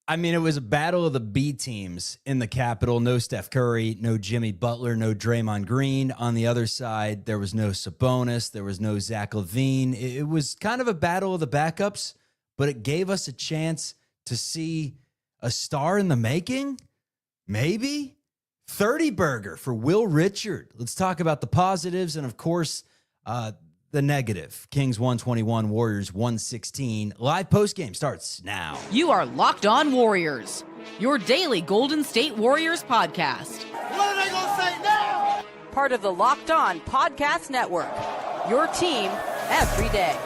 I mean, it was a battle of the B teams in the Capitol. No Steph Curry, no Jimmy Butler, no Draymond Green. On the other side, there was no Sabonis, there was no Zach LaVine. It was kind of a battle of the backups, but it gave us a chance to see a star in the making. Maybe 30 burger for Will Richard. Let's talk about the positives and, of course, the negative. Kings 121, Warriors 116. Live postgame starts now. You are Locked On Warriors, your daily Golden State Warriors podcast. What are they going to say now? Part of the Locked On Podcast Network, your team every day.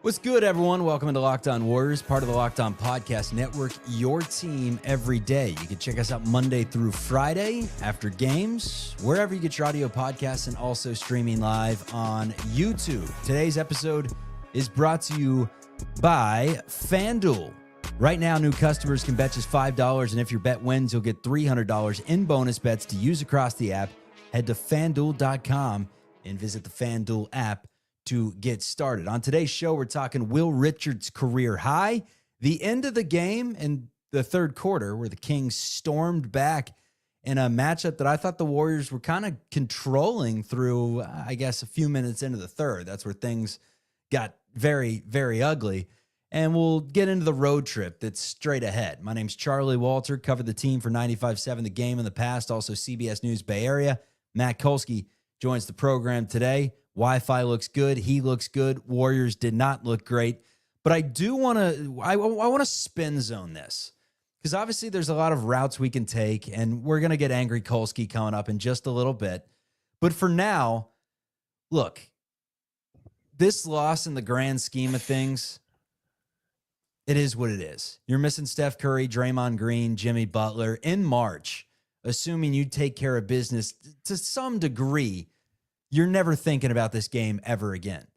What's good, everyone? Welcome into Locked On Warriors, part of the Locked On Podcast Network, your team every day. You can check us out Monday through Friday after games, wherever you get your audio podcasts, and also streaming live on YouTube. Today's episode is brought to you by FanDuel. Right now, new customers can bet just $5, and if your bet wins, you'll get $300 in bonus bets to use across the app. Head to FanDuel.com and visit the FanDuel app to get started. On today's show, we're talking Will Richard's career high, the end of the game in the third quarter where the Kings stormed back in a matchup that I thought the Warriors were kind of controlling through, I guess, a few minutes into the third. That's where things got very, very ugly. And we'll get into the road trip that's straight ahead. My name's Charlie Walter, covered the team for 95.7 The Game in the past, also CBS News Bay Area. Matt Kolsky joins the program today. Wi-Fi looks good. He looks good. Warriors did not look great. But I do want to, I want to spin zone this because obviously there's a lot of routes we can take, and we're going to get Angry Kolsky coming up in just a little bit. But for now, look, this loss in the grand scheme of things, it is what it is. You're missing Steph Curry, Draymond Green, Jimmy Butler in March, assuming you take care of business to some degree. You're never thinking about this game ever again.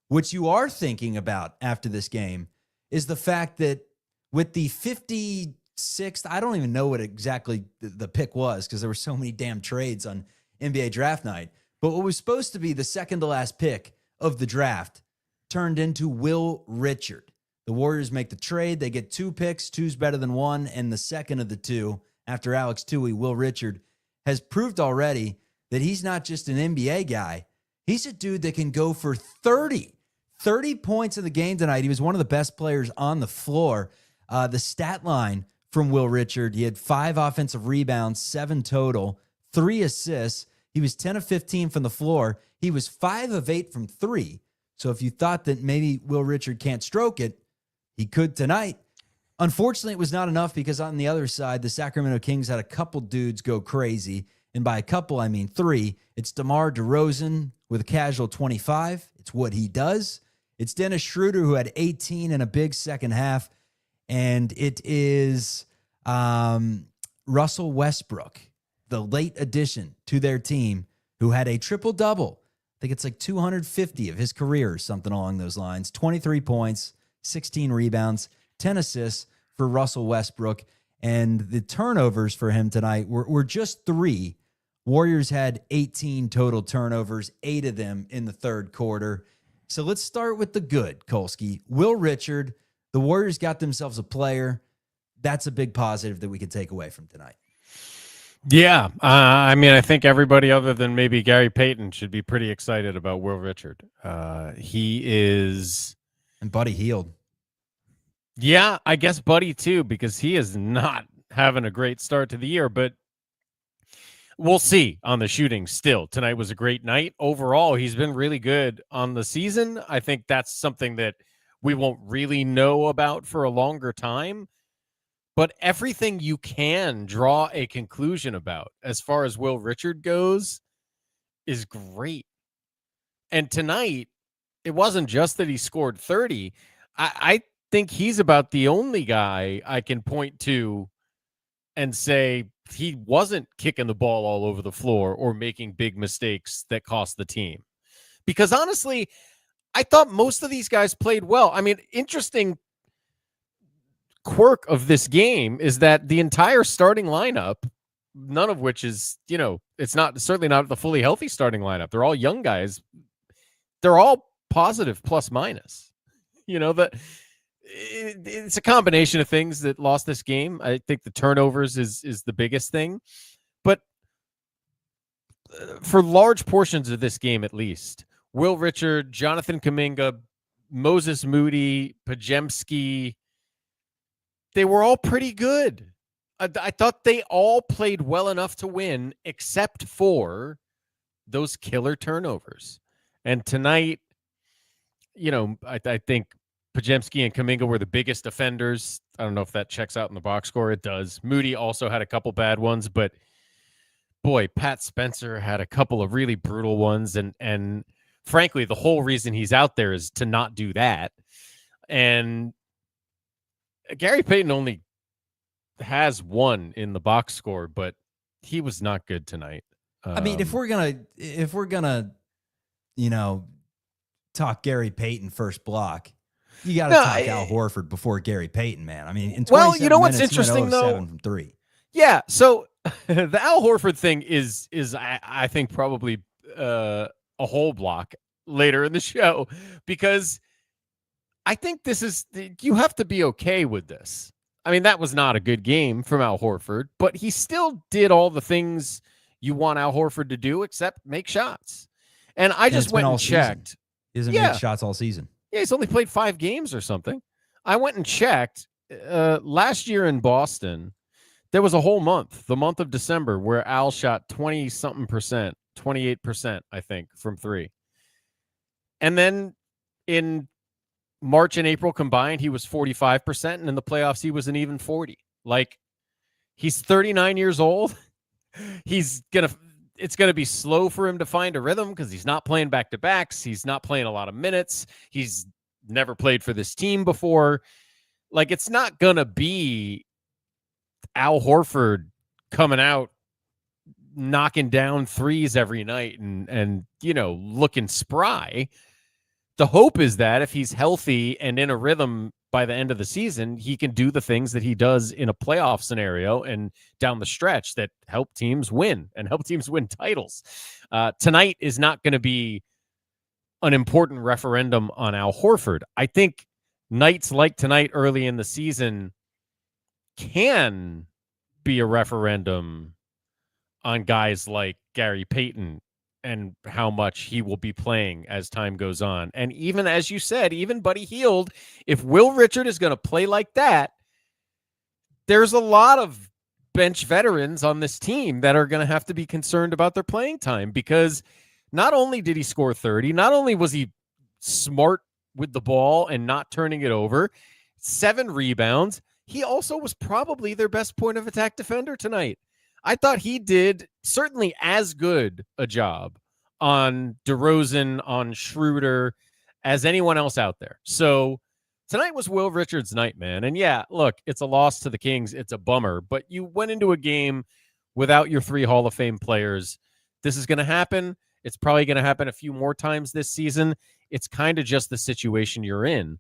What you are thinking about after this game is the fact that with the 56th, I don't even know what exactly the pick was because there were so many damn trades on NBA draft night, but what was supposed to be the second to last pick of the draft turned into Will Richard. The Warriors make the trade. They get two picks. Two's better than one, and the second of the two, after Alex Tui, Will Richard, has proved already that he's not just an NBA guy. He's a dude that can go for 30 points in the game tonight. He was one of the best players on the floor. The stat line from Will Richard, he had 5 offensive rebounds, 7 total, 3 assists. He was 10 of 15 from the floor. He was 5 of 8 from 3. So if you thought that maybe Will Richard can't stroke it, he could tonight. Unfortunately, it was not enough because on the other side, the Sacramento Kings had a couple dudes go crazy. And by a couple, I mean 3. It's DeMar DeRozan with a casual 25. It's what he does. It's Dennis Schroder, who had 18 in a big second half. And it is Russell Westbrook, the late addition to their team, who had a triple-double. I think it's like 250 of his career or something along those lines. 23 points, 16 rebounds, 10 assists for Russell Westbrook. And the turnovers for him tonight were just 3. Warriors had 18 total turnovers, 8 of them in the third quarter. So let's start with the good, Kolsky. Will Richard, the Warriors got themselves a player. That's a big positive that we could take away from tonight. Yeah, I mean, I think everybody other than maybe Gary Payton should be pretty excited about Will Richard. He is... And Buddy Hield. Yeah, I guess Buddy too, because he is not having a great start to the year, but we'll see on the shooting still. Tonight was a great night. Overall, he's been really good on the season. I think that's something that we won't really know about for a longer time, but everything you can draw a conclusion about as far as Will Richard goes is great. And tonight, it wasn't just that he scored 30. I think he's about the only guy I can point to and say he wasn't kicking the ball all over the floor or making big mistakes that cost the team. Because honestly, I thought most of these guys played well. I mean, interesting quirk of this game is that the entire starting lineup none of which is, it's certainly not the fully healthy starting lineup. They're all young guys. They're all positive plus minus. It's a combination of things that lost this game. I think the turnovers is the biggest thing. But for large portions of this game, at least, Will Richard, Jonathan Kuminga, Moses Moody, Podziemski, they were all pretty good. I thought they all played well enough to win, except for those killer turnovers. And tonight, I think Podziemski and Kuminga were the biggest offenders. I don't know if that checks out in the box score. It does. Moody also had a couple bad ones, but boy, Pat Spencer had a couple of really brutal ones. And frankly, the whole reason he's out there is to not do that. And Gary Payton only has one in the box score, but he was not good tonight. I mean, if we're gonna, talk Gary Payton first block, you got to talk Al Horford before Gary Payton, man. I mean, in 27 what's minutes, interesting though? 7 from 3. Yeah. So the Al Horford thing is I think probably a whole block later in the show, because I think you have to be okay with this. I mean, that was not a good game from Al Horford, but he still did all the things you want Al Horford to do, except make shots. And I just went and checked. He hasn't made shots all season. Yeah, he's only played 5 games or something. I went and checked. Last year in Boston, there was a whole month, the month of December, where Al shot 20-something%, 28%, I think, from 3. And then in March and April combined, he was 45%, and in the playoffs, he was an even 40. Like, he's 39 years old. It's going to be slow for him to find a rhythm because he's not playing back-to-backs. He's not playing a lot of minutes. He's never played for this team before. Like, it's not going to be Al Horford coming out, knocking down threes every night and looking spry. The hope is that if he's healthy and in a rhythm by the end of the season, he can do the things that he does in a playoff scenario and down the stretch that help teams win and help teams win titles. Tonight is not going to be an important referendum on Al Horford. I think nights like tonight early in the season can be a referendum on guys like Gary Payton and how much he will be playing as time goes on. And even, as you said, even Buddy Hield, if Will Richard is going to play like that, there's a lot of bench veterans on this team that are going to have to be concerned about their playing time, because not only did he score 30, not only was he smart with the ball and not turning it over, 7 rebounds, he also was probably their best point of attack defender tonight. I thought he did certainly as good a job on DeRozan, on Schroeder, as anyone else out there. So tonight was Will Richard's night, man. And yeah, look, it's a loss to the Kings. It's a bummer, but you went into a game without your 3 Hall of Fame players. This is going to happen. It's probably going to happen a few more times this season. It's kind of just the situation you're in.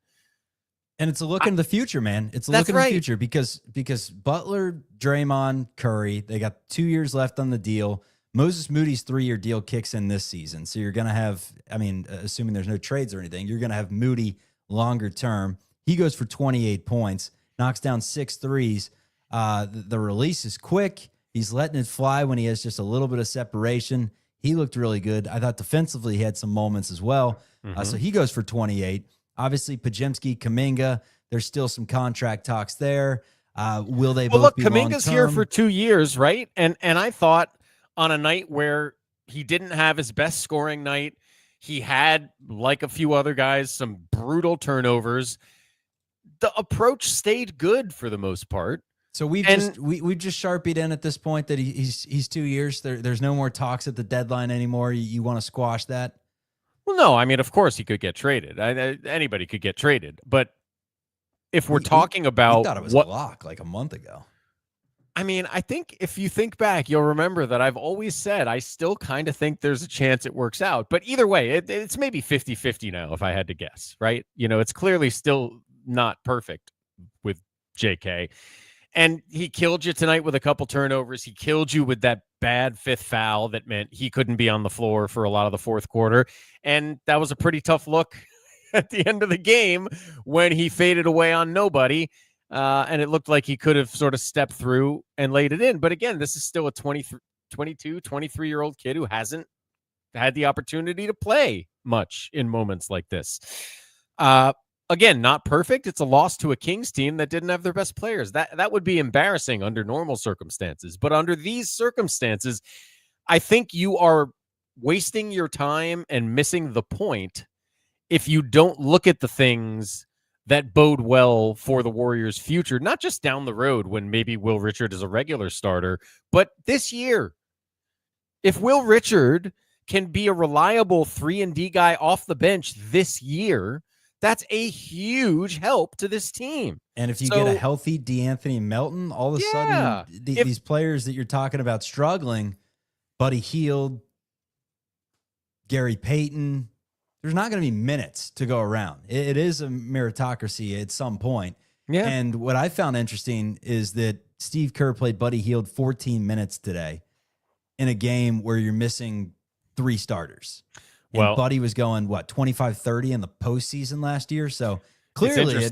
And it's a look into the future, man. It's a look into the future because Butler, Draymond, Curry, they got 2 years left on the deal. Moses Moody's 3-year deal kicks in this season. So you're going to have, assuming there's no trades or anything, you're going to have Moody longer term. He goes for 28 points, knocks down 6 threes. The release is quick. He's letting it fly when he has just a little bit of separation. He looked really good. I thought defensively he had some moments as well. So he goes for 28. Obviously, Podziemski, Kuminga, there's still some contract talks there. Will they both be long-term? Kuminga's here for 2 years, right? And I thought on a night where he didn't have his best scoring night, he had, like a few other guys, some brutal turnovers. The approach stayed good for the most part. So we've just sharpied in at this point that he's 2 years. There's no more talks at the deadline anymore. You want to squash that? Well, no, I mean, of course he could get traded. Anybody could get traded. But if we're talking about, I thought it was a lock like a month ago. I mean, I think if you think back, you'll remember that I've always said I still kind of think there's a chance it works out. But either way, it's maybe 50-50 now, if I had to guess, right? It's clearly still not perfect with JK. And he killed you tonight with a couple turnovers. He killed you with that bad fifth foul that meant he couldn't be on the floor for a lot of the fourth quarter. And that was a pretty tough look at the end of the game when he faded away on nobody. And it looked like he could have sort of stepped through and laid it in. But again, this is still a 22, 23-year-old kid who hasn't had the opportunity to play much in moments like this. Again, not perfect. It's a loss to a Kings team that didn't have their best players. That would be embarrassing under normal circumstances. But under these circumstances, I think you are wasting your time and missing the point if you don't look at the things that bode well for the Warriors' future, not just down the road when maybe Will Richard is a regular starter, but this year. If Will Richard can be a reliable 3-and-D guy off the bench this year, that's a huge help to this team. And if you get a healthy DeAnthony Melton, all of a sudden, these players that you're talking about struggling, Buddy Hield, Gary Payton, there's not going to be minutes to go around. It is a meritocracy at some point. Yeah. And what I found interesting is that Steve Kerr played Buddy Hield 14 minutes today in a game where you're missing 3 starters. And Buddy was going, 25-30 in the postseason last year? So clearly,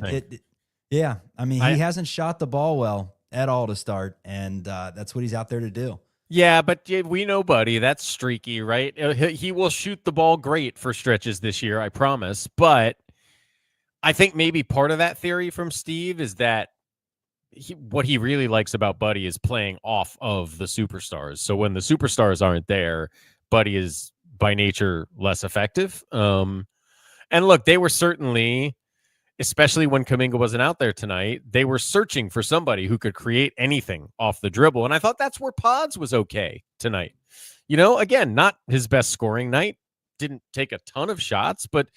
yeah. I mean, he hasn't shot the ball well at all to start, and that's what he's out there to do. Yeah, but we know Buddy. That's streaky, right? He will shoot the ball great for stretches this year, I promise. But I think maybe part of that theory from Steve is that what he really likes about Buddy is playing off of the superstars. So when the superstars aren't there, Buddy is by nature less effective. And look, they were certainly, especially when Kuminga wasn't out there tonight, they were searching for somebody who could create anything off the dribble. And I thought that's where Pods was okay tonight. Again, not his best scoring night, didn't take a ton of shots, but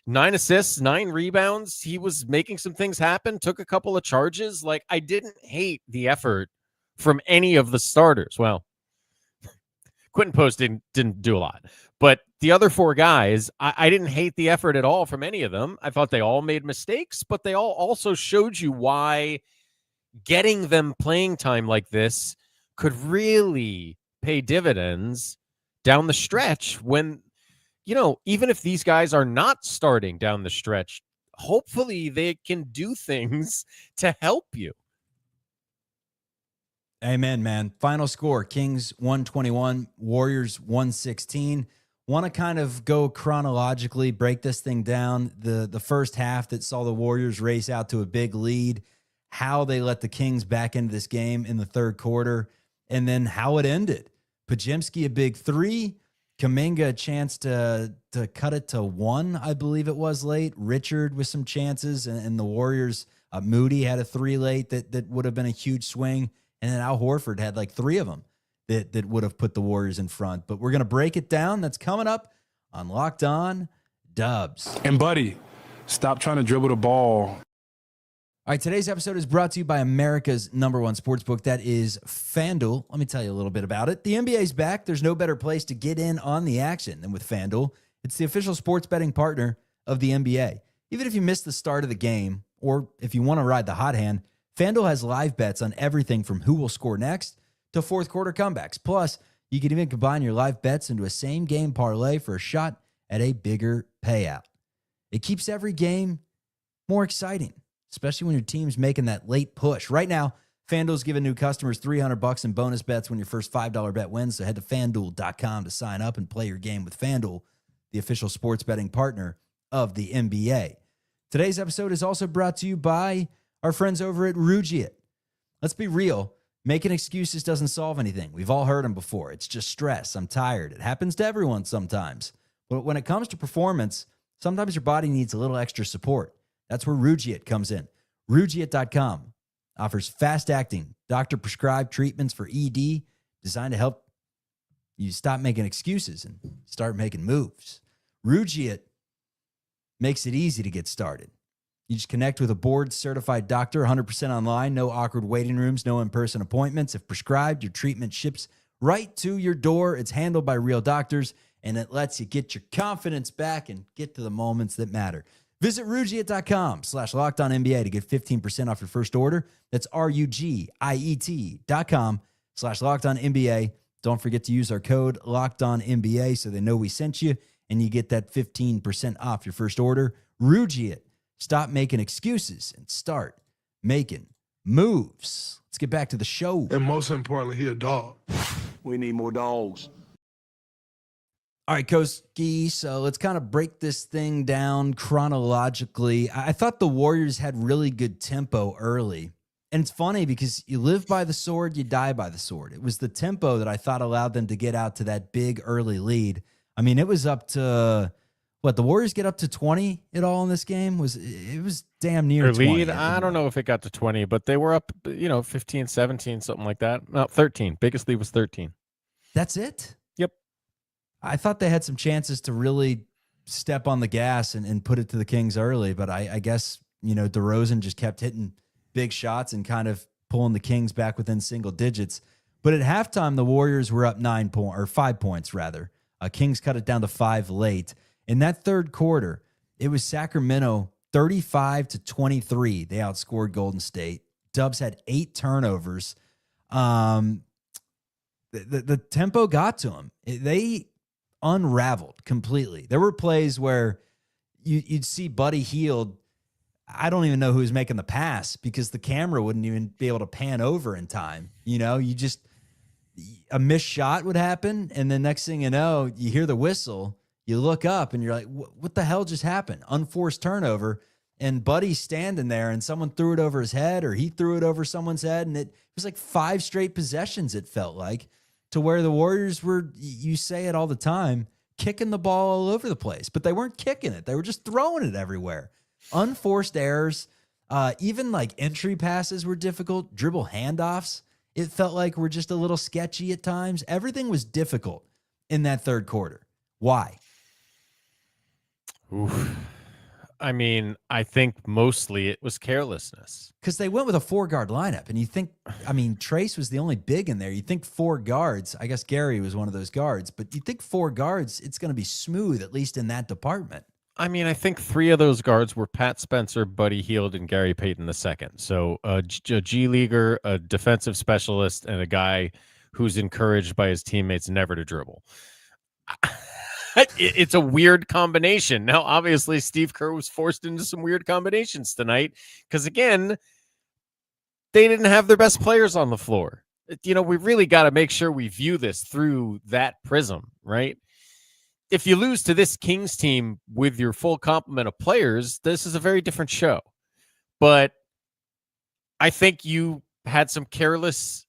9 assists, 9 rebounds. He was making some things happen, took a couple of charges. Like, I didn't hate the effort from any of the starters. Well, Quentin Post didn't do a lot, but the other 4 guys, I didn't hate the effort at all from any of them. I thought they all made mistakes, but they all also showed you why getting them playing time like this could really pay dividends down the stretch when, even if these guys are not starting down the stretch, hopefully they can do things to help you. Amen, man. Final score, Kings 121, Warriors 116. Want to kind of go chronologically, break this thing down. The first half that saw the Warriors race out to a big lead, how they let the Kings back into this game in the third quarter, and then how it ended. Podziemski, a big 3. Kuminga, a chance to cut it to 1, I believe it was late. Richard with some chances, and the Warriors, Moody had a 3 late that would have been a huge swing. And then Al Horford had like 3 of them that would have put the Warriors in front. But we're going to break it down. That's coming up on Locked On Dubs. And, Buddy, stop trying to dribble the ball. All right, today's episode is brought to you by America's #1 sportsbook. That is FanDuel. Let me tell you a little bit about it. The NBA's back. There's no better place to get in on the action than with FanDuel. It's the official sports betting partner of the NBA. Even if you missed the start of the game, or if you want to ride the hot hand, FanDuel has live bets on everything from who will score next to fourth quarter comebacks. Plus, you can even combine your live bets into a same-game parlay for a shot at a bigger payout. It keeps every game more exciting, especially when your team's making that late push. Right now, FanDuel's giving new customers $300 in bonus bets when your first $5 bet wins. So head to FanDuel.com to sign up and play your game with FanDuel, the official sports betting partner of the NBA. Today's episode is also brought to you by our friends over at Rugiet. Let's be real. Making excuses doesn't solve anything. We've all heard them before. It's just stress. I'm tired. It happens to everyone sometimes. But when it comes to performance, sometimes your body needs a little extra support. That's where Rugiet comes in. Rugiet.com offers fast-acting, doctor-prescribed treatments for ED designed to help you stop making excuses and start making moves. Rugiet makes it easy to get started. You just connect with a board-certified doctor, 100% online, no awkward waiting rooms, no in-person appointments. If prescribed, your treatment ships right to your door. It's handled by real doctors, and it lets you get your confidence back and get to the moments that matter. Visit Rugiet.com/LockedOnNBA to get 15% off your first order. That's RUGIET.com/LockedOnNBA. Don't forget to use our code LockedOnNBA so they know we sent you, and you get that 15% off your first order. Rugiet. Stop making excuses and start making moves. Let's get back to the show. And most importantly, he a dog. We need more dogs. All right, Koski, so let's kind of break this thing down chronologically. I thought the Warriors had really good tempo early. And it's funny because you live by the sword, you die by the sword. It was the tempo that I thought allowed them to get out to that big early lead. I mean, it was up to, the Warriors get up to 20 at all in this game? It was damn near 20. Lead, I don't know if it got to 20, but they were up, 15, 17, something like that. No, 13. Biggest lead was 13. That's it? Yep. I thought they had some chances to really step on the gas and put it to the Kings early, but I guess, DeRozan just kept hitting big shots and kind of pulling the Kings back within single digits. But at halftime, the Warriors were up 5 points rather. Kings cut it down to 5 late. In that third quarter, it was Sacramento 35-23. They outscored Golden State. Dubs had 8 turnovers. The tempo got to them. They unraveled completely. There were plays where you'd see Buddy Hield. I don't even know who was making the pass because the camera wouldn't even be able to pan over in time. A missed shot would happen, and the next thing you know, you hear the whistle, you look up, and you're like, what the hell just happened? Unforced turnover, and Buddy's standing there, and someone threw it over his head, or he threw it over someone's head, and it was like 5 straight possessions, it felt like, to where the Warriors were, you say it all the time, kicking the ball all over the place. But they weren't kicking it. They were just throwing it everywhere. Unforced errors. Even like entry passes were difficult. Dribble handoffs, it felt like were just a little sketchy at times. Everything was difficult in that third quarter. Why? Oof. I mean, I think mostly it was carelessness. Because they went with a 4-guard lineup, and you think, Trace was the only big in there. You think 4 guards. I guess Gary was one of those guards, but you think 4 guards, it's going to be smooth, at least in that department. I mean, I think 3 of those guards were Pat Spencer, Buddy Hield, and Gary Payton II. So a G-leaguer, a defensive specialist, and a guy who's encouraged by his teammates never to dribble. It's a weird combination. Now, obviously, Steve Kerr was forced into some weird combinations tonight because, again, they didn't have their best players on the floor. We really got to make sure we view this through that prism, right? If you lose to this Kings team with your full complement of players, this is a very different show. But I think you had some careless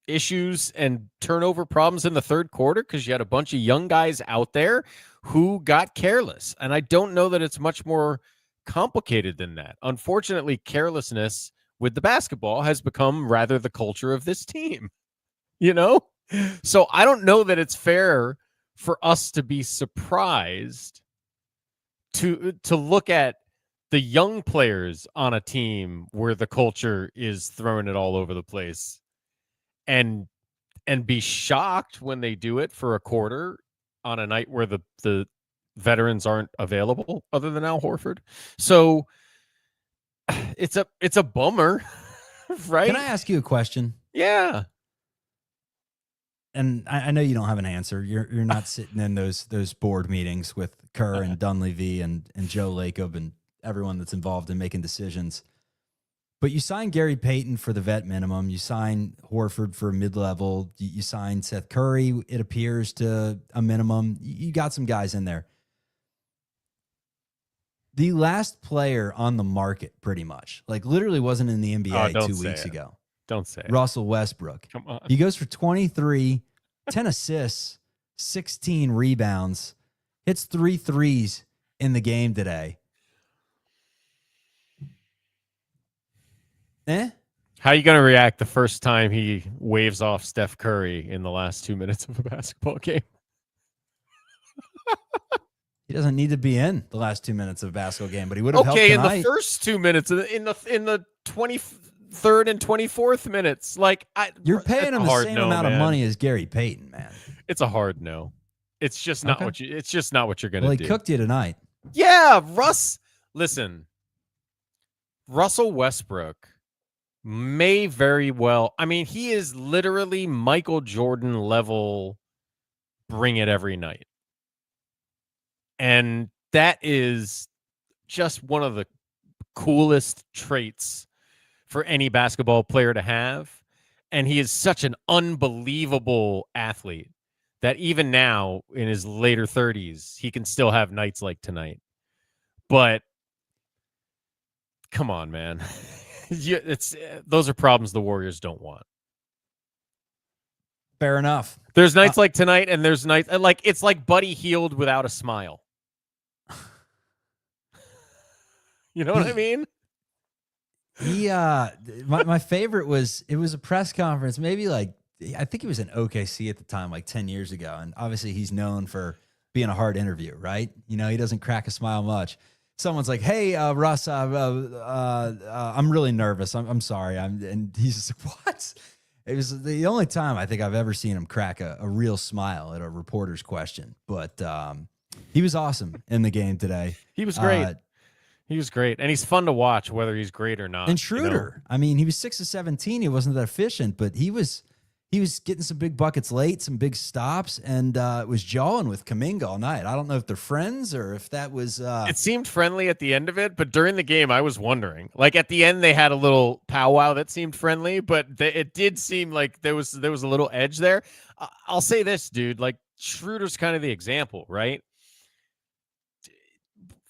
issues and turnover problems in the third quarter because you had a bunch of young guys out there who got careless. And I don't know that it's much more complicated than that. Unfortunately, carelessness with the basketball has become rather the culture of this team, So I don't know that it's fair for us to be surprised to look at the young players on a team where the culture is throwing it all over the place and be shocked when they do it for a quarter on a night where the veterans aren't available other than Al Horford. So it's a bummer, right? Can I ask you a question? Yeah. And I know you don't have an answer. You're not sitting in those board meetings with Kerr and Dunleavy and Joe Lacob and everyone that's involved in making decisions. But you sign Gary Payton for the vet minimum. You sign Horford for a mid-level. You sign Seth Curry, it appears, to a minimum. You got some guys in there. The last player on the market, pretty much, like literally wasn't in the NBA 2 weeks ago. Don't say it. Russell Westbrook. Come on. He goes for 23, 10 assists, 16 rebounds, hits 3 threes in the game today. How are you going to react the first time he waves off Steph Curry in the last 2 minutes of a basketball game? He doesn't need to be in the last 2 minutes of a basketball game, but he would have helped in tonight. The first 2 minutes, in the 23rd and 24th minutes, you're paying him the same amount of money as Gary Payton, man. It's a hard no. It's just not what you. It's just not what you're going to do. Well, he cooked you tonight. Yeah, Russ Listen, Russell Westbrook may very well. I mean, he is literally Michael Jordan level. Bring it every night, and that is just one of the coolest traits for any basketball player to have. And he is such an unbelievable athlete that even now in his later 30s, he can still have nights like tonight. But come on, man. Those are problems the Warriors don't want. Fair enough. There's nights like tonight, and there's nights like it's like Buddy Hield without a smile. You know what I mean? My favorite was, it was a press conference, maybe like, I think he was in OKC at the time, like 10 years ago. And obviously he's known for being a hard interview, right? You know, he doesn't crack a smile much. Someone's like, hey, Russ, I'm really nervous. I'm sorry. And he's just like, what? It was the only time I think I've ever seen him crack a real smile at a reporter's question. But he was awesome in the game today. He was great. He was great, and he's fun to watch, whether he's great or not. And Schroder, you know? I mean, he was 6 of 17. He wasn't that efficient, but he was getting some big buckets late, some big stops, and it was jawing with Kuminga all night. I don't know if they're friends or if that was. It seemed friendly at the end of it, but during the game, I was wondering. Like at the end, they had a little powwow that seemed friendly, but it did seem like there was a little edge there. I'll say this, dude. Like Schroeder's kind of the example, right?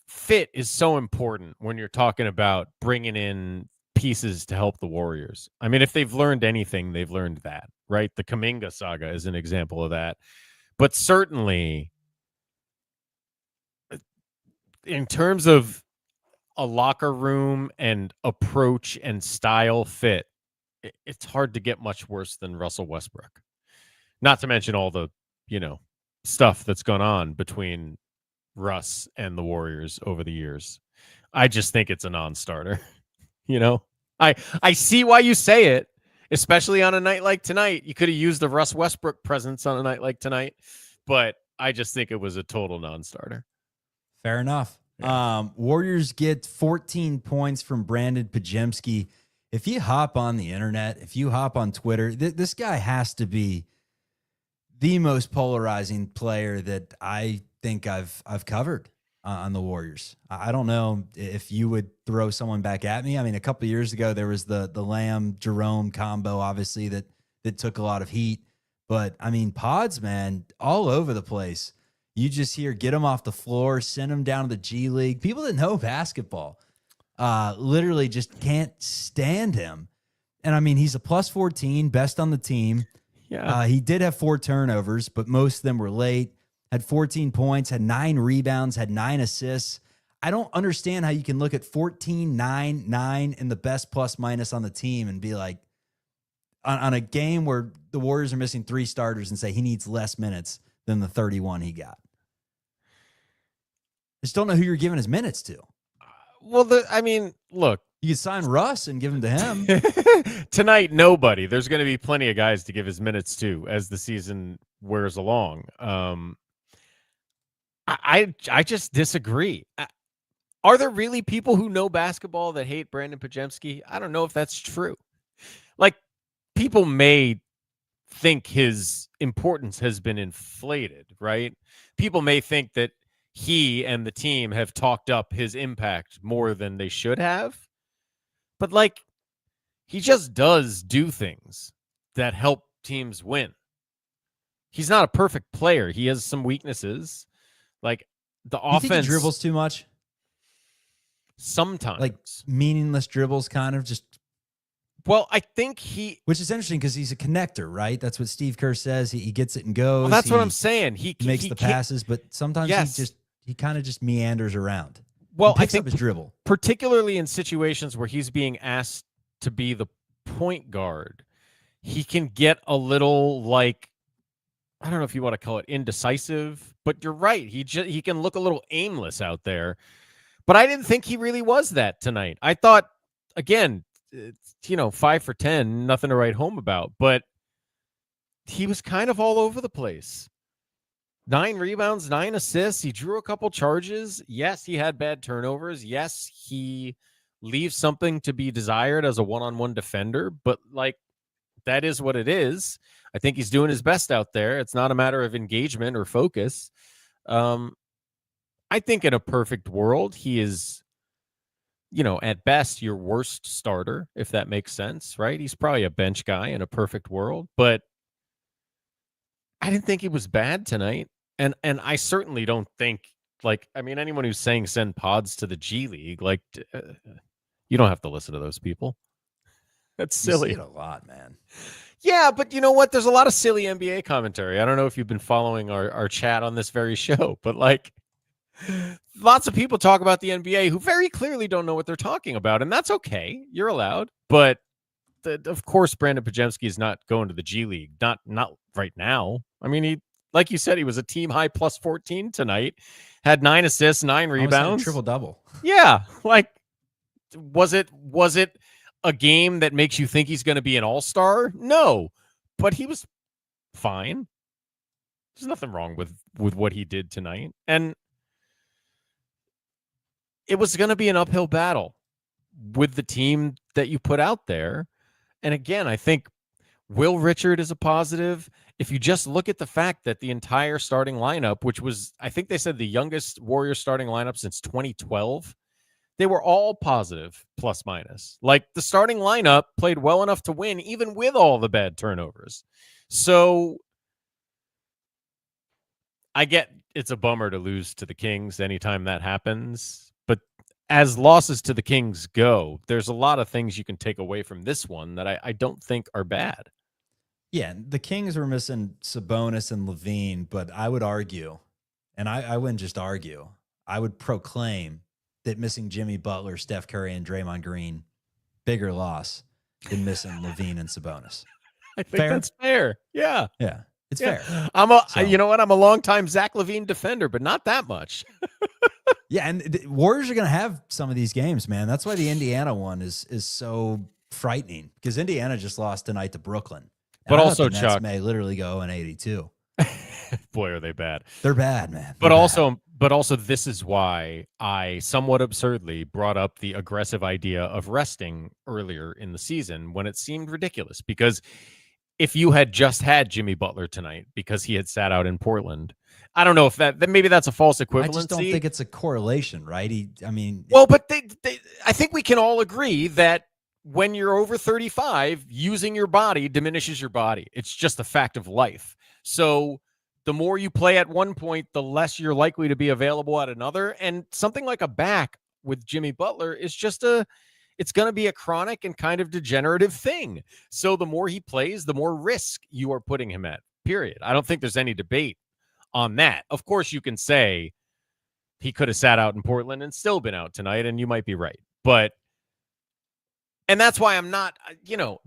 Fit is so important when you're talking about bringing in pieces to help the Warriors. I mean, if they've learned anything, they've learned that, right? The Kuminga saga is an example of that. But certainly, in terms of a locker room and approach and style fit, it's hard to get much worse than Russell Westbrook. Not to mention all the, stuff that's gone on between Russ and the Warriors over the years. I just think it's a non-starter. I see why you say it, especially on a night like tonight. You could have used the Russ Westbrook presence on a night like tonight, but I just think it was a total non-starter. Fair enough. Yeah. Warriors get 14 points from Brandon Podziemski. If you hop on the internet, if you hop on Twitter, this guy has to be the most polarizing player that I think I've covered on the Warriors. I don't know if you would throw someone back at me. I mean, a couple of years ago, there was the Lamb-Jerome combo, obviously, that took a lot of heat. But, I mean, Pods, man, all over the place. You just hear, get him off the floor, send him down to the G League. People that know basketball literally just can't stand him. And, I mean, he's a plus 14, best on the team. Yeah. He did have 4 turnovers, but most of them were late. Had 14 points, had 9 rebounds, had 9 assists. I don't understand how you can look at 14, 9, 9 and the best plus minus on the team and be like, on a game where the Warriors are missing 3 starters, and say he needs less minutes than the 31 he got. Just don't know who you're giving his minutes to. Well, look. You could sign Russ and give him to him. Tonight, nobody. There's going to be plenty of guys to give his minutes to as the season wears along. I just disagree. Are there really people who know basketball that hate Brandon Podziemski? I don't know if that's true. Like, people may think his importance has been inflated, right? People may think that he and the team have talked up his impact more than they should have. But, like, he just does do things that help teams win. He's not a perfect player. He has some weaknesses. Like, the offense. You think he dribbles too much? Sometimes. Like, meaningless dribbles, kind of just. Well, I think he. Which is interesting because he's a connector, right? That's what Steve Kerr says. He gets it and goes. Well, that's what I'm saying. He makes the passes, but sometimes he kind of just meanders around. Well, I think up his dribble, particularly in situations where he's being asked to be the point guard, he can get a little, like, I don't know if you want to call it indecisive, but you're right. He can look a little aimless out there. But I didn't think he really was that tonight. I thought, again, 5 for 10, nothing to write home about, but he was kind of all over the place. 9 rebounds, 9 assists. He drew a couple charges. Yes, he had bad turnovers. Yes, he leaves something to be desired as a one-on-one defender, but like that is what it is. I think he's doing his best out there. It's not a matter of engagement or focus. I think in a perfect world, he is, at best your worst starter, if that makes sense, right? He's probably a bench guy in a perfect world, but I didn't think he was bad tonight. And I certainly don't think, anyone who's saying send pods to the G League, you don't have to listen to those people. That's silly. You see it a lot, man. Yeah, but you know what? There's a lot of silly NBA commentary. I don't know if you've been following our chat on this very show, but lots of people talk about the NBA who very clearly don't know what they're talking about, and that's okay. You're allowed. But of course, Brandon Podziemski is not going to the G League. Not right now. I mean, he, like you said, he was a team high plus 14 tonight. Had 9 assists, 9 rebounds, triple double. Yeah, was it a game that makes you think he's going to be an all-star? No, but he was fine. There's nothing wrong with what he did tonight, and it was going to be an uphill battle with the team that you put out there. And again, I think Will Richard is a positive. If you just look at the fact that the entire starting lineup, which was, I think they said the youngest Warriors starting lineup since 2012, they were all positive, plus minus. The starting lineup played well enough to win, even with all the bad turnovers. So I get it's a bummer to lose to the Kings anytime that happens. But as losses to the Kings go, there's a lot of things you can take away from this one that I don't think are bad. Yeah, the Kings were missing Sabonis and Levine, but I would argue, and I wouldn't just argue, I would proclaim that missing Jimmy Butler, Steph Curry, and Draymond Green, bigger loss than missing Levine and Sabonis. I think that's fair. Yeah. Yeah, it's fair. You know what? I'm a longtime Zach LaVine defender, but not that much. Yeah, and the Warriors are going to have some of these games, man. That's why the Indiana one is so frightening, because Indiana just lost tonight to Brooklyn. And but also, the Chuck may literally go in 82. Boy, are they bad. They're bad, man. But also, this is why I somewhat absurdly brought up the aggressive idea of resting earlier in the season when it seemed ridiculous. Because if you had just had Jimmy Butler tonight because he had sat out in Portland, I don't know if maybe that's a false equivalency. I just don't think it's a correlation, right? But I think we can all agree that when you're over 35, using your body diminishes your body. It's just a fact of life. So the more you play at one point, the less you're likely to be available at another. And something like a back with Jimmy Butler is just it's going to be a chronic and kind of degenerative thing. So the more he plays, the more risk you are putting him at, period. I don't think there's any debate on that. Of course, you can say he could have sat out in Portland and still been out tonight, and you might be right. And that's why I'm not,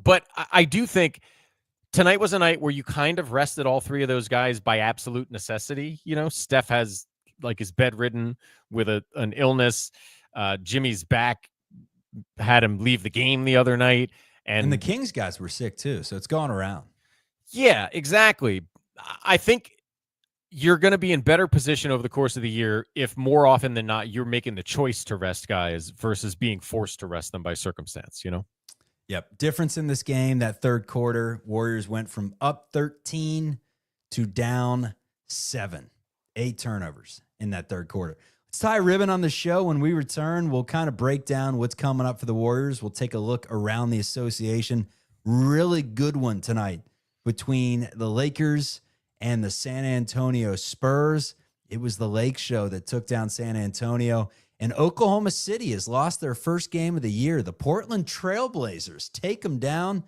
but I do think tonight was a night where you kind of rested all three of those guys by absolute necessity. Steph is bedridden with an illness. Jimmy's back had him leave the game the other night. And the Kings guys were sick too, so it's going around. Yeah, exactly. I think you're going to be in better position over the course of the year if more often than not you're making the choice to rest guys versus being forced to rest them by circumstance, Yep. Difference in this game, that third quarter, Warriors went from up 13 to down 7. 8 turnovers in that third quarter. Let's tie a ribbon on the show. When we return, we'll kind of break down what's coming up for the Warriors. We'll take a look around the association. Really good one tonight between the Lakers and the San Antonio Spurs. It was the Lake Show that took down San Antonio. And Oklahoma City has lost their first game of the year. The Portland Trailblazers take them down.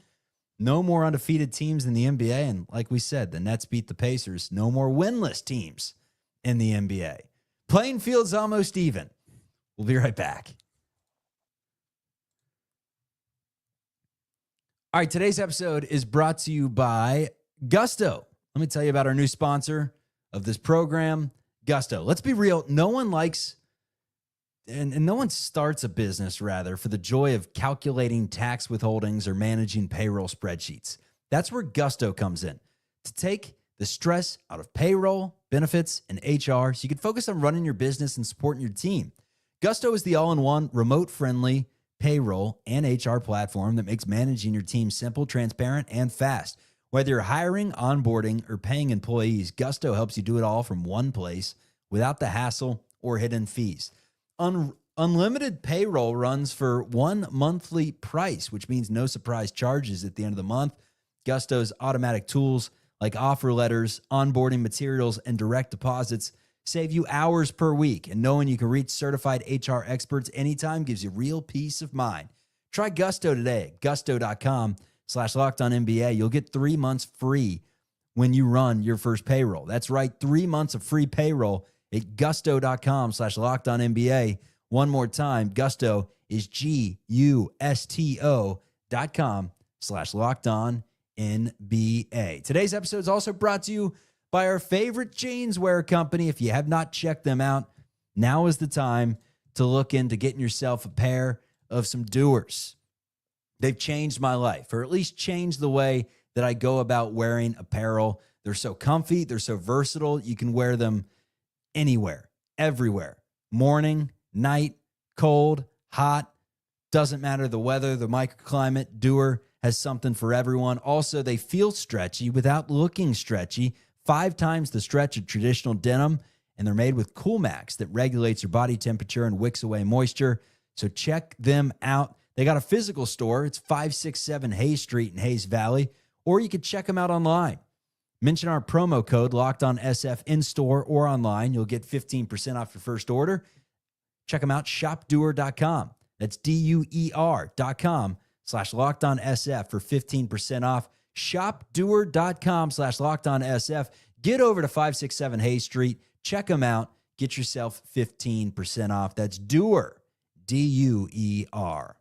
No more undefeated teams in the NBA. And like we said, the Nets beat the Pacers. No more winless teams in the NBA. Playing field's almost even. We'll be right back. All right, today's episode is brought to you by Gusto. Let me tell you about our new sponsor of this program, Gusto. Let's be real. No one likes, and no one starts a business, rather, for the joy of calculating tax withholdings or managing payroll spreadsheets. That's where Gusto comes in. To take the stress out of payroll, benefits, and HR so you can focus on running your business and supporting your team. Gusto is the all-in-one, remote-friendly payroll and HR platform that makes managing your team simple, transparent, and fast. Whether you're hiring, onboarding, or paying employees, Gusto helps you do it all from one place without the hassle or hidden fees. Unlimited payroll runs for one monthly price, which means no surprise charges at the end of the month. Gusto's automatic tools like offer letters, onboarding materials, and direct deposits save you hours per week. And knowing you can reach certified HR experts anytime gives you real peace of mind. Try Gusto today. Gusto.com/LockedOnNBA. You'll get 3 months free when you run your first payroll. That's right, 3 months of free payroll at Gusto.com/LockedOnNBA. One more time, Gusto is GUSTO.com/LockedOnNBA. Today's episode is also brought to you by our favorite jeanswear company. If you have not checked them out, now is the time to look into getting yourself a pair of some doers. They've changed my life, or at least changed the way that I go about wearing apparel. They're so comfy. They're so versatile. You can wear them anywhere, everywhere, morning, night, cold, hot, doesn't matter the weather, the microclimate. Doer has something for everyone. Also, they feel stretchy without looking stretchy, 5 times the stretch of traditional denim, and they're made with Cool Max that regulates your body temperature and wicks away moisture. So check them out. They got a physical store. It's 567 Hayes Street in Hayes Valley, or you can check them out online. Mention our promo code LOCKEDONSF in store or online. You'll get 15% off your first order. Check them out, shopdoer.com. That's DUER.com/LockedOnSF for 15% off. Shopdoer.com/LockedOnSF. Get over to 567 Hayes Street. Check them out. Get yourself 15% off. That's Doer, DUER.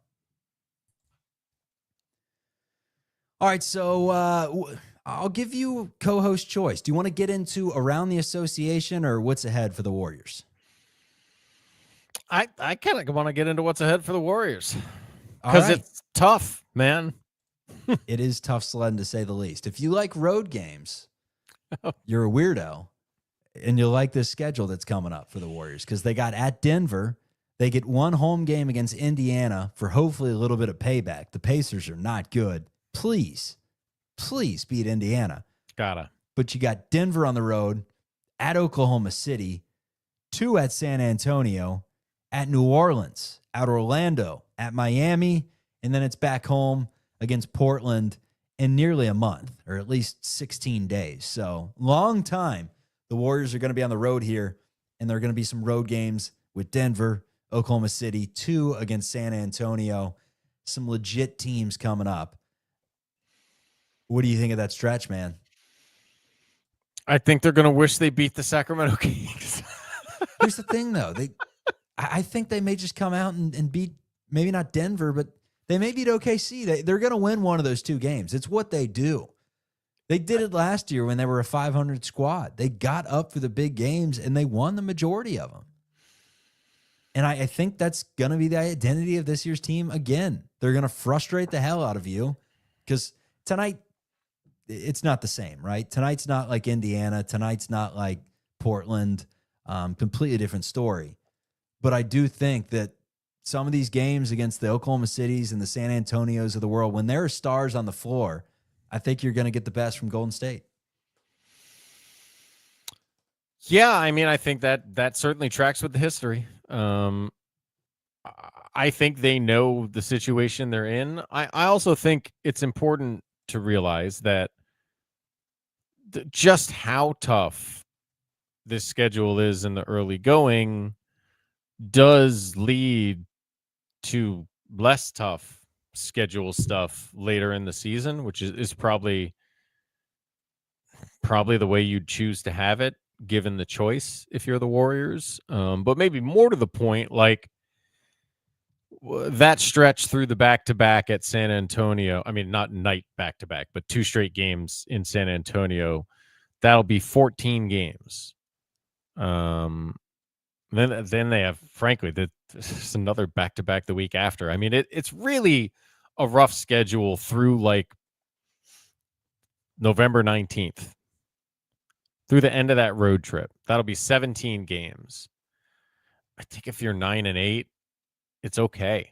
All right, so I'll give you co-host choice. Do you want to get into around the association or what's ahead for the Warriors? I kind of want to get into what's ahead for the Warriors because it's tough, man. It is tough sledding, to say the least. If you like road games, you're a weirdo, and you'll like this schedule that's coming up for the Warriors because they got at Denver. They get one home game against Indiana for hopefully a little bit of payback. The Pacers are not good. Please beat Indiana. Gotta. But you got Denver on the road, at Oklahoma City, 2 at San Antonio, at New Orleans, at Orlando, at Miami, and then it's back home against Portland in nearly a month, or at least 16 days. So long time. The Warriors are going to be on the road here, and there are going to be some road games with Denver, Oklahoma City, 2 against San Antonio. Some legit teams coming up. What do you think of that stretch, man? I think they're going to wish they beat the Sacramento Kings. Here's the thing, though. I think they may just come out and beat, maybe not Denver, but they may beat OKC. They're going to win one of those 2 games. It's what they do. They did it last year when they were a 500 squad. They got up for the big games, and they won the majority of them. And I think that's going to be the identity of this year's team again. They're going to frustrate the hell out of you because tonight, it's not the same, right? Tonight's not like Indiana. Tonight's not like Portland. Completely different story. But I do think that some of these games against the Oklahoma Cities and the San Antonios of the world, when there are stars on the floor, I think you're going to get the best from Golden State. Yeah, I mean, I think that certainly tracks with the history. I think they know the situation they're in. I also think it's important to realize that just how tough this schedule is in the early going does lead to less tough schedule stuff later in the season, which is probably the way you'd choose to have it given the choice if you're the Warriors. But maybe more to the point, like that stretch through the back-to-back at San Antonio, I mean, not night back-to-back, but 2 straight games in San Antonio, that'll be 14 games. Then they have, frankly, there's another back-to-back the week after. I mean, it's really a rough schedule through like November 19th. through the end of that road trip. That'll be 17 games. I think if you're 9-8, it's okay.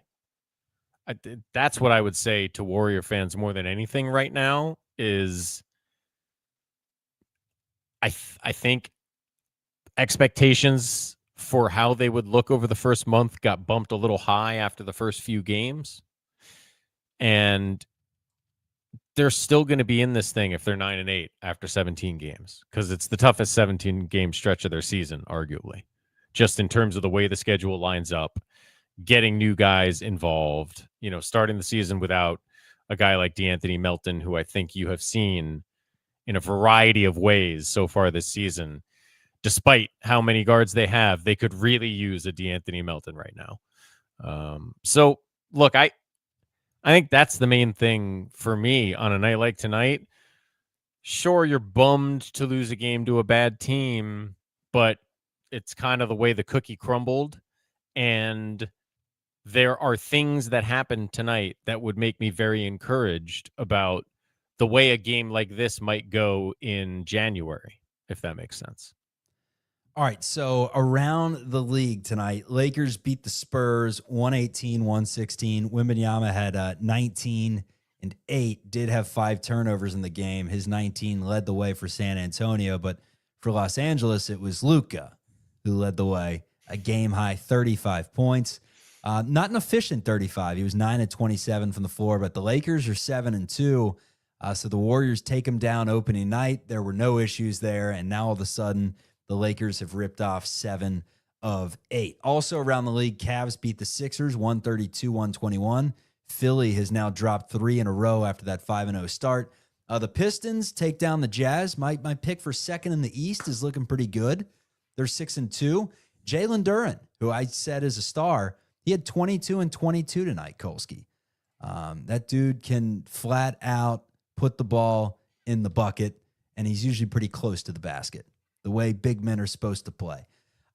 That's what I would say to Warrior fans more than anything right now is I think expectations for how they would look over the first month got bumped a little high after the first few games. And they're still going to be in this thing if they're 9-8 after 17 games, because it's the toughest 17-game stretch of their season, arguably, just in terms of the way the schedule lines up, getting new guys involved, starting the season without a guy like DeAnthony Melton, who I think you have seen in a variety of ways so far this season. Despite how many guards they have, they could really use a DeAnthony Melton right now. So, look, I think that's the main thing for me on a night like tonight. Sure, you're bummed to lose a game to a bad team, but it's kind of the way the cookie crumbled. And there are things that happened tonight that would make me very encouraged about the way a game like this might go in January, if that makes sense. All right, so around the league tonight, Lakers beat the Spurs 118-116. Wembanyama had 19 and 8, did have 5 turnovers in the game. His 19 led the way for San Antonio, but for Los Angeles, it was Luka who led the way, a game-high 35 points. Not an efficient 35. He was 9-27 from the floor, but the Lakers are 7-2. So the Warriors take him down opening night. There were no issues there, and now all of a sudden, the Lakers have ripped off 7 of 8. Also around the league, Cavs beat the Sixers 132-121. Philly has now dropped 3 in a row after that 5-0 start. The Pistons take down the Jazz. My pick for second in the East is looking pretty good. They're 6-2. Jalen Duren, who I said is a star, he had 22 and 22 tonight, Kolsky. That dude can flat out put the ball in the bucket, and he's usually pretty close to the basket, the way big men are supposed to play.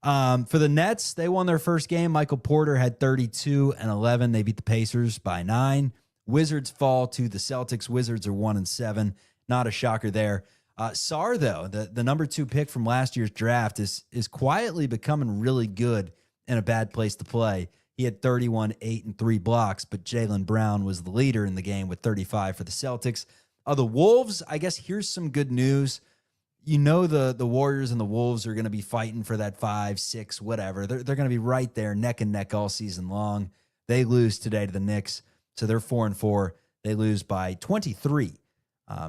For the Nets, they won their first game. Michael Porter had 32 and 11. They beat the Pacers by 9. Wizards fall to the Celtics. Wizards are 1-7. Not a shocker there. Sarr, though, the number 2 pick from last year's draft, is quietly becoming really good in a bad place to play. He had 31, 8, and 3 blocks, but Jaylen Brown was the leader in the game with 35 for the Celtics. The Wolves, I guess here's some good news. The Warriors and the Wolves are going to be fighting for that 5, 6, whatever. They're going to be right there neck and neck all season long. They lose today to the Knicks, so they're 4-4. They lose by 23.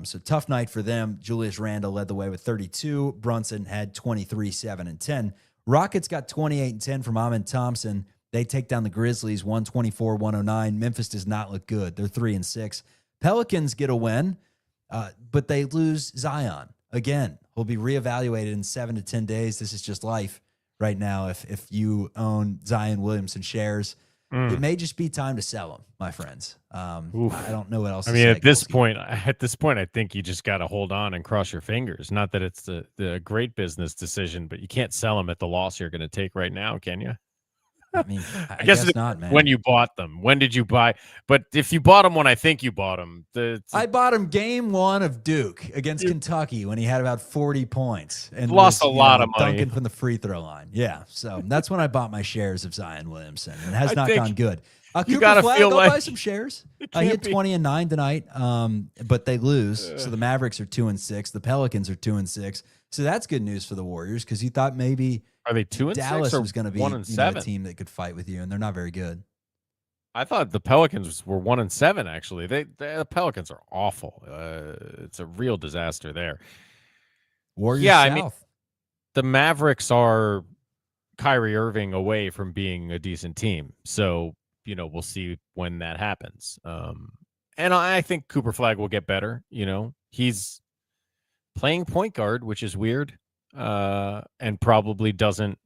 So tough night for them. Julius Randle led the way with 32. Brunson had 23, 7, and 10. Rockets got 28 and 10 from Amen Thompson. They take down the Grizzlies 124-109. Memphis does not look good. They're 3-6. Pelicans get a win, but they lose Zion. Again, will be reevaluated in 7 to 10 days. This is just life right now. If you own Zion Williamson shares, it may just be time to sell them, my friends. I don't know what else. At this point, I think you just got to hold on and cross your fingers. Not that it's the great business decision, but you can't sell them at the loss you're going to take right now, can you? I mean, I guess not, man. When you bought them, when did you buy? But if you bought them when I think you bought them, I bought him game 1 of Duke against Kentucky when he had about 40 points and lost a lot of money dunking from the free throw line. Yeah, so that's when I bought my shares of Zion Williamson, and it has not gone good. You got to feel like buy some shares. He had 20 and 9 tonight, but they lose. So the Mavericks are 2-6. The Pelicans are 2-6. So that's good news for the Warriors because you thought maybe. Are they 2-6 Dallas or was going to be a team that could fight with you, and they're not very good. I thought the Pelicans were 1-7. Actually, the Pelicans are awful. It's a real disaster there. Warriors South. I mean, the Mavericks are Kyrie Irving away from being a decent team. So we'll see when that happens. And I think Cooper Flag will get better. He's playing point guard, which is weird. And probably doesn't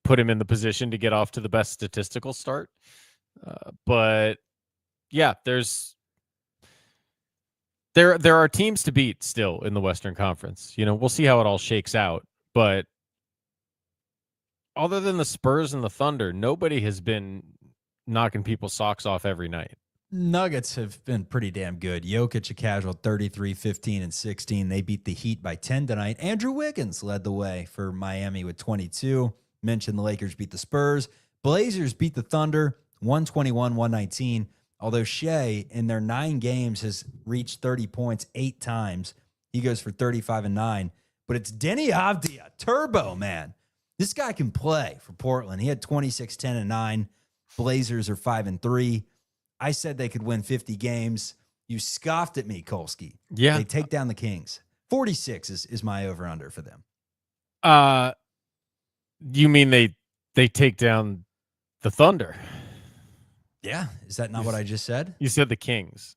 put him in the position to get off to the best statistical start. But yeah, there are teams to beat still in the Western Conference. We'll see how it all shakes out. But other than the Spurs and the Thunder, nobody has been knocking people's socks off every night. Nuggets have been pretty damn good. Jokic a casual 33, 15, and 16. They beat the Heat by 10 tonight. Andrew Wiggins led the way for Miami with 22. Mentioned the Lakers beat the Spurs. Blazers beat the Thunder 121-119. Although Shea, in their 9 games, has reached 30 points 8 times. He goes for 35 and 9. But it's Denny Avdia, turbo, man. This guy can play for Portland. He had 26, 10, and 9. Blazers are 5 and 3. I said they could win 50 games. You scoffed at me, Kolsky. Yeah. They take down the Kings. 46 is my over-under for them. You mean they take down the Thunder? Yeah. Is that not what I just said? You said the Kings.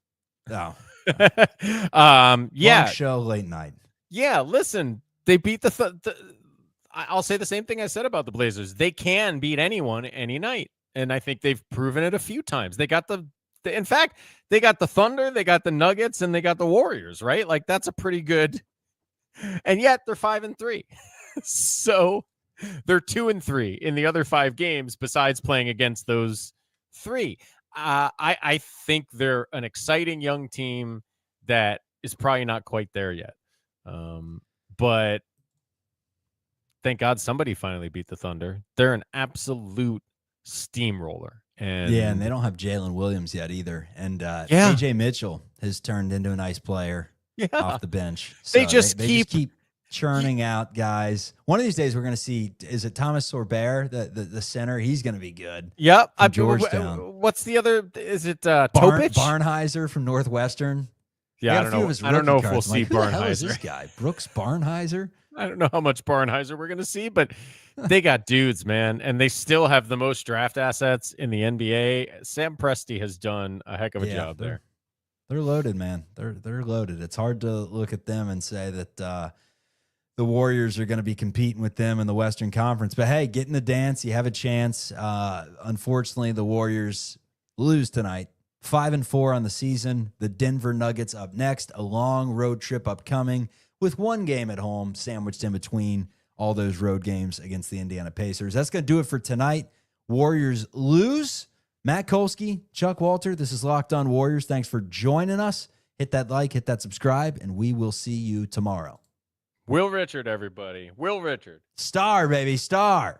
No. Yeah. Long show, late night. Yeah, listen, they beat I'll say the same thing I said about the Blazers. They can beat anyone any night. And I think they've proven it a few times. They got in fact, they got the Thunder, they got the Nuggets, and they got the Warriors, right? Like, that's a pretty good, and yet they're 5 and 3. So they're 2 and 3 in the other 5 games besides playing against those 3. I think they're an exciting young team that is probably not quite there yet. But thank God somebody finally beat the Thunder. They're an absolute steamroller. And they don't have Jalen Williams yet either. And AJ Mitchell has turned into a nice player off the bench. So they just keep churning out guys. One of these days we're going to see, is it Thomas Sorbert, the center? He's going to be good. Yep. Georgetown. What's the other? Is it Topich? Barnheiser from Northwestern. Yeah, I don't know. I don't know if we'll see Barnheiser. Who the hell is this guy? Brooks Barnheiser? I don't know how much Barnheiser we're going to see, but they got dudes, man, and they still have the most draft assets in the NBA. Sam Presti has done a heck of a job there. They're loaded, man. They're loaded. It's hard to look at them and say that the Warriors are going to be competing with them in the Western Conference. But hey, get in the dance. You have a chance. Unfortunately, the Warriors lose tonight. 5 and 4 on the season. The Denver Nuggets up next. A long road trip upcoming with 1 game at home sandwiched in between all those road games against the Indiana Pacers. That's going to do it for tonight. Warriors lose. Matt Kolsky, Chuck Walter, this is Locked On Warriors. Thanks for joining us. Hit that like, hit that subscribe, and we will see you tomorrow. Will Richard, everybody. Will Richard. Star, baby, star.